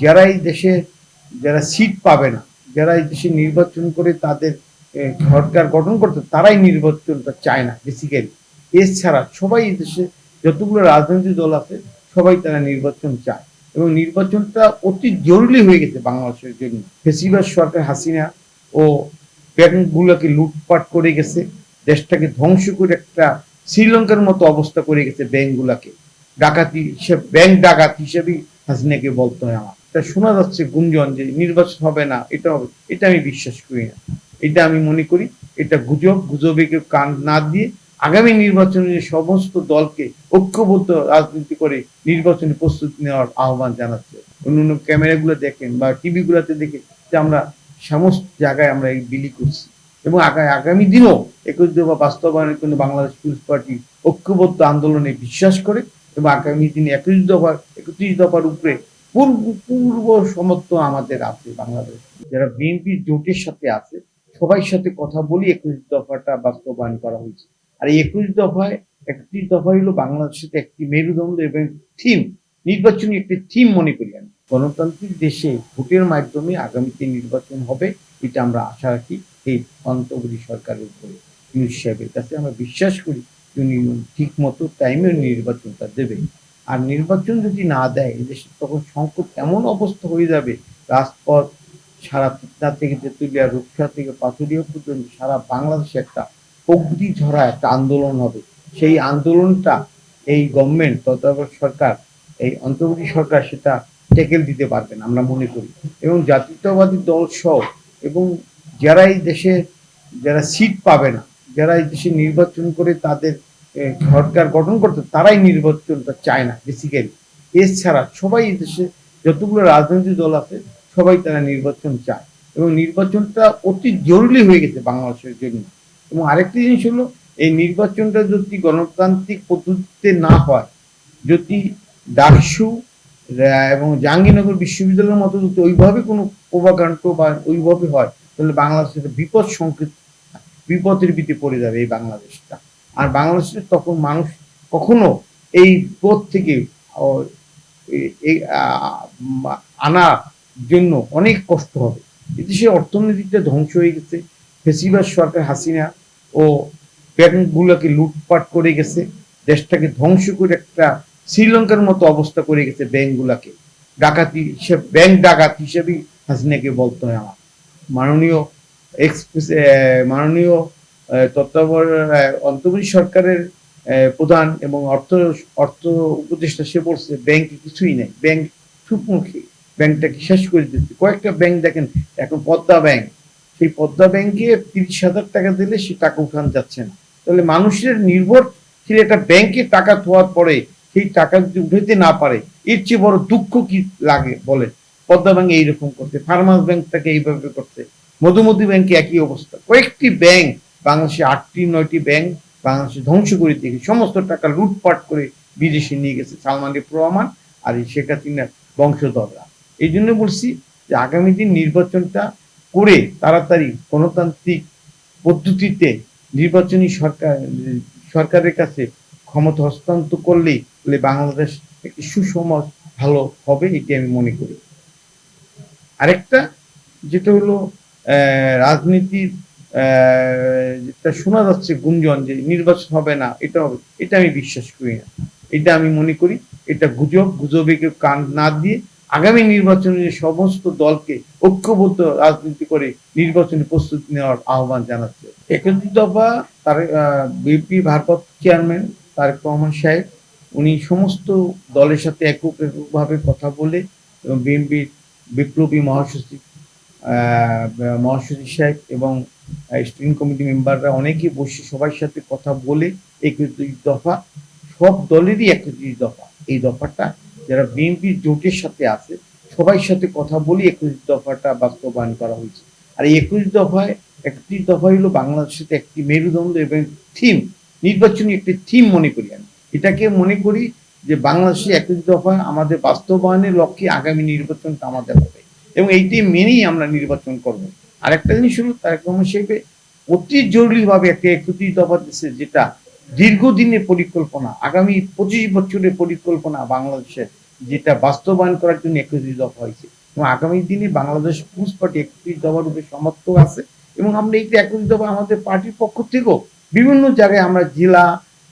যারা এই দেশে যারা সিট পাবে না, যারা এই দেশে নির্বাচন করে তাদের সরকার গঠন করতে, তারাই নির্বাচনটা চায় না বেসিক্যালি। এছাড়া সবাই এই দেশে যতগুলো রাজনৈতিক দল আছে সবাই তারা নির্বাচন চায়, এবং নির্বাচনটা অতি জরুরি হয়ে গেছে বাংলাদেশের জন্য। ফেসিবাদ সরকার হাসিনা ও ব্যাংকগুলোকে লুটপাট করে গেছে, দেশটাকে ধ্বংস করে একটা শ্রীলঙ্কার মতো অবস্থা করে গেছে। ব্যাংকগুলাকে ডাকাতি হিসেবে, ব্যাংক ডাকাত হিসেবেই হাসিনাকে বলতে হয়। আমার এটা শোনা যাচ্ছে গুঞ্জন যে নির্বাচন হবে না, এটা হবে, এটা আমি বিশ্বাস করি না। এটা আমি মনে করি এটা গুজব। গুজবে কেউ কান না দিয়ে আগামী নির্বাচনে সমস্ত দলকে ঐক্যবদ্ধ রাজনীতি করে নির্বাচনে প্রস্তুতি নেওয়ার আহ্বান জানাচ্ছে। অন্য ক্যামেরাগুলো দেখেন বা টিভি গুলাতে দেখে যে আমরা সমস্ত জায়গায় আমরা এই বিলি করছি, এবং আগামী দিনও 21 দফা বাস্তবায়নের জন্য বাংলাদেশ পিপলস পার্টি ঐক্যবদ্ধ আন্দোলনে বিশ্বাস করে, এবং আগামী দিনে 31 দফার উপরে পূর্ব সমর্থন আমাদের আছে। বাংলাদেশ যারা বিএনপি জোটের সাথে আছে সবাই সাথে কথা বলি 21 দফাটা বাস্তবায়ন করা হয়েছে। আর এই 31 দফা হলো বাংলাদেশের একটি মেরুদণ্ড এবং থিম, নির্বাচনী একটি থিম মনে করি আমি। গণতান্ত্রিক দেশে ভোটের মাধ্যমে আগামীতে নির্বাচন হবে, এটা আমরা আশা রাখি এই অন্তর্বর্তী সরকারের উপরে। ইউনূস সাহেবের কাছে আমরা বিশ্বাস করি উনি ঠিক মতো টাইমে নির্বাচনটা দেবে। আর নির্বাচন যদি না দেয় এদেশে তখন সংকট এমন অবস্থা হয়ে যাবে, রাজপথ সারা তিস্তা থেকে তেঁতুলিয়া, রূপসা থেকে পাথুরিয়া পর্যন্ত সারা বাংলাদেশে একটা অগ্নি ঝরা একটা আন্দোলন হবে। সেই আন্দোলনটা এই গভর্নমেন্ট তত্ত্বাবধায়ক সরকার, এই অন্তর্বর্তী সরকার সেটা টেকেল দিতে পারবেন আমরা মনে করি। এবং জাতীয়তাবাদী দল সহ এবং যারা এই দেশে যারা সিট পাবে না, যারা এই দেশে নির্বাচন করে তাদের সরকার গঠন করতে, তারাই নির্বাচনটা চায় না বেসিক্যালি। এছাড়া সবাই এই দেশে যতগুলো রাজনৈতিক দল আছে সবাই তারা নির্বাচন চায়, এবং নির্বাচনটা অতি জরুরি হয়ে গেছে বাংলাদেশের জন্য। এবং আরেকটি জিনিস হলো, এই নির্বাচনটা যদি গণতান্ত্রিক পদ্ধতিতে না হয়, যদি ডাকসু এবং জাহাঙ্গীরনগর বিশ্ববিদ্যালয়ের মতো যদি ওইভাবে কোনো প্রভাকাণ্ড বা ওইভাবে হয়, তাহলে বাংলাদেশের বিপদ সংকেত, বিপদের ভিতরে পড়ে যাবে এই বাংলাদেশটা। আর বাংলাদেশের তখন মানুষ কখনো এই পথ থেকে আনার জন্য অনেক কষ্ট হবে। এদেশের অর্থনীতিটা ধ্বংস হয়ে গেছে। ফেসিবাদ সরকার হাসিনা ও ব্যাংকগুলোকে লুটপাট করে গেছে, দেশটাকে ধ্বংস করে একটা শ্রীলঙ্কার মতো অবস্থা করে গেছে। ব্যাংকগুলোকে ডাকাতি হিসেবে, ব্যাংক ডাকাত হিসেবেই হাসিনাকে বলতে হয় আমার। মাননীয় মাননীয় অন্তর্বর্তী সরকারের প্রধান এবং অর্থ উপদেষ্টা সে বলছে ব্যাংকে কিছুই নেই, ব্যাংক সুখমুখী, ব্যাংকটাকে শেষ করে দিচ্ছে। কয়েকটা ব্যাংক দেখেন এখন, পদ্মা ব্যাংক, সেই পদ্মা ব্যাংকে 30,000 টাকা দিলে সে টাকা উঠান যাচ্ছে না। তাহলে মানুষের নির্ভরশীল একটা ব্যাংকে টাকা থোয়ার পরে সেই টাকা যদি উঠাইতে না পারে, এর চেয়ে বড় দুঃখ কি লাগে বলে? পদ্মা ব্যাংক এইরকম করতে, ফার্মাস ব্যাংকটাকে এইভাবে করতে, মধুমতি ব্যাংকে একই অবস্থা। কয়েকটি ব্যাংক বাংলাদেশে 8-9টি ব্যাংক বাংলাদেশে ধ্বংস করে দিয়ে সমস্ত টাকা লুটপাট করে বিদেশে নিয়ে গেছে সালমান এফ রহমান আর এই শেখ হাসিনার বংশধররা। এই জন্য বলছি যে আগামী দিন নির্বাচনটা করে তাড়াতাড়ি গণতান্ত্রিক পদ্ধতিতে নির্বাচনী সরকারের কাছে ক্ষমতা হস্তান্তর করলেই বাংলাদেশ একটি সুসমাজ ভালো হবে, এটি আমি মনে করি। আরেকটা যেটা হলো রাজনীতির যেটা শোনা যাচ্ছে গুঞ্জন যে নির্বাচন হবে না, এটা হবে, এটা আমি বিশ্বাস করি না। এটা আমি মনে করি এটা গুজব। গুজবে কেউ কান না দিয়ে আগামী নির্বাচনে সমস্ত দলকে ঐক্যবদ্ধ রাজনীতি করে নির্বাচনে প্রস্তুতি নেওয়ার আহ্বান জানাচ্ছে। 31 দফা তার বিএনপি ভারপ্রাপ্ত চেয়ারম্যান তারেক রহমান সাহেব উনি সমস্ত দলের সাথে এককভাবে কথা বলে, এবং বিএনপির বিপ্লবী মহাসচিব সাহেব এবং স্টিয়ারিং কমিটি মেম্বাররা অনেকে বসে সবার সাথে কথা বলে 31 দফা, সব দলেরই 31 দফা, এই দফাটা যারা বিএনপি জোটের সাথে আছে সবাই সাথে কথা বলি 21 দফাটা বাস্তবায়ন করা হয়েছে। আর এই 31 দফা হলো বাংলাদেশের একটি মেরুদণ্ড এবং থিম, নির্বাচনী একটি থিম মনে করি আমি। এটাকে মনে করি যে বাংলাদেশে 21 দফা আমাদের বাস্তবায়নের লক্ষ্যে আগামী নির্বাচনটা আমাদের হবে, এবং এইটি মেনেই আমরা নির্বাচন করব। আর একটা জিনিস হলো তারেক রহমান সাহেব অতি জরুরিভাবে একটা 31 দফা দিচ্ছে, যেটা দীর্ঘদিনের পরিকল্পনা, আগামী 25 বছরের পরিকল্পনা বাংলাদেশের, যেটা বাস্তবায়ন করার জন্য 31 দফা হয়েছে এবং আগামী দিনে বাংলাদেশ পিপলস পার্টি 31 দফার উপরে সমর্থক আছে এবং আমরা এই 31 দফা আমাদের পার্টির পক্ষ থেকেও বিভিন্ন জায়গায় আমরা জেলা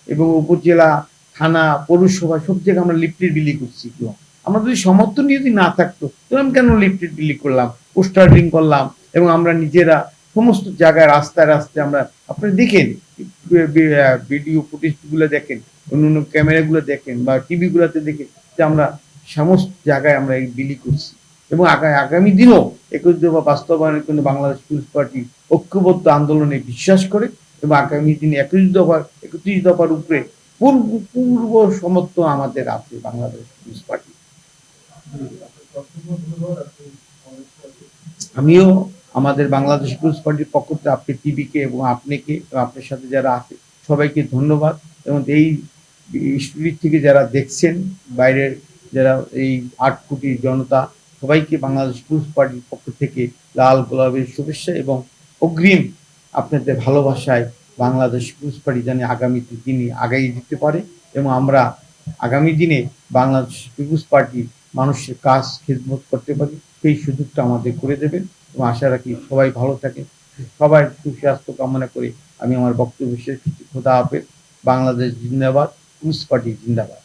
এবং উপজেলা, থানা, পৌরসভা সব জায়গায় আমরা লিফলেট বিলি করছি। আমরা যদি সমর্থন যদি না থাকতো তাহলে আমি কেন লিফলেট বিলি করলাম, পোস্টারিং করলাম এবং আমরা নিজেরা সমস্ত জায়গায় রাস্তায় রাস্তায় আমরা আপনি দেখেন ভিডিও ফুটেজগুলো দেখেন, অন্য ক্যামেরাগুলো দেখেন বা টিভি গুলোতে দেখেন যে আমরা সমস্ত জায়গায় আমরা এই বিলি করছি এবং আগামী দিনও 21 দফা বাস্তবায়নের জন্য বাংলাদেশ পিপলস পার্টি ঐক্যবদ্ধ আন্দোলনে বিশ্বাস করে এবং আগামী দিনে 31 দফার উপরে পূর্ব সমর্থন আমাদের আছে বাংলাদেশ পিপলস পার্টি। আমিও আমাদের বাংলাদেশ পিপলস পার্টির পক্ষ থেকে আপনি টিভিকে এবং আপনাকে এবং আপনার সাথে যারা আছে সবাইকে ধন্যবাদ এবং এই স্টুডিও থেকে যারা দেখছেন বাইরের যারা এই 8 কোটি জনতা সবাইকে বাংলাদেশ পিপলস পার্টির পক্ষ থেকে লাল গোলাপের শুভেচ্ছা এবং অগ্রিম আপনাদের ভালোবাসায় বাংলাদেশ পিপলস পার্টি যেন আগামী দিনে আগাই দিতে পারে এবং আমরা আগামী দিনে বাংলাদেশ পিপলস পার্টি মানুষের কাজ খেদমত করতে পারি সেই সুযোগটা আমাদের করে দেবেন এবং আশা রাখি সবাই ভালো থাকে, সবাই সুস্বাস্থ্য কামনা করে আমি আমার বক্তব্য শেষ করছি। খোদা হাফেজ। বাংলাদেশ জিন্দাবাদ, পিপলস পার্টি জিন্দাবাদ।